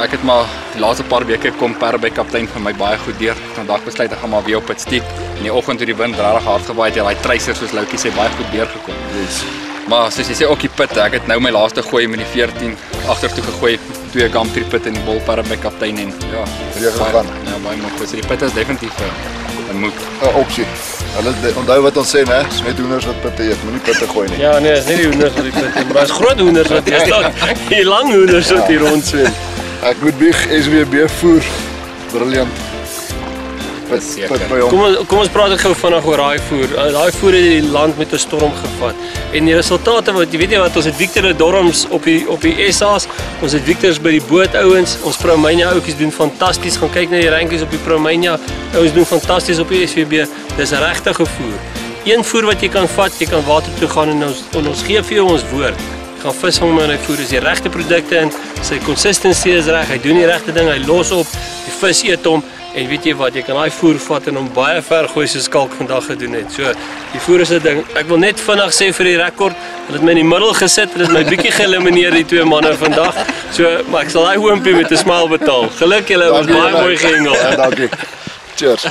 Ek het maar die laaste paar weke kom Parabay kaptein vir my baie goed deur. Vandag besluit ek gaan maar weer op dit stiek. In die oggend toe die wind regtig hard gewaai het, daai Truiser soos Loukie sê baie goed deurgekom. Yes. Maar soos jy sê ook die pit, ek het nou my laaste gooi met die 14 agtertoe gegooi, 2 Gumtree pit in die bol Parabay kaptein en ja, Reg gegaan. Ja, baie mooi. So die pit is definitief 'n moed. 'n opsie. Hulle onthou wat ons sê, né? Dis met hoenders wat pitte eet, moenie pitte gooi nie. Ja, nee, dis nie die hoenders wat die pit, maar dis groot hoenders wat hier staan. Die lang hoenders wat hier rondswem. Ek moet bieg SWB voer. Briljant. Kom ons praat gou vinnig oor daai voer. Daai voer het die land met 'n storm gevat. En die resultate wat jy weet jy wat ons het Victor Dorms op die SA's, ons het Victors by die bootouens, ons Promania ouetjies doen fantasties. Gaan kyk na die rankies op die Promania. Ouens doen fantasties op die SVB. Dis regtig voer. Een voer wat jy kan vat, jy kan water toe gaan en ons gee vir jou ons woord. Jy gaan visvang met die voer, is die regte produkte in, sy consistency is reg, hy doen die regte ding, hy los op, die vis eet hom en weet jy wat, jy kan daai voer vat en hom baie ver gooi soos Kalk vandag gedoen het. So, die voer is 'n ding. Ek wil net vinnig sê vir die rekord, hulle het my in die middel gesit, hulle het my bietjie geëlimineer die twee manne vandag. So, maar ek sal daai hoompie met 'n smile betaal. Geluk julle, was baie mooi gehengel. Ja, dankie. Cheers.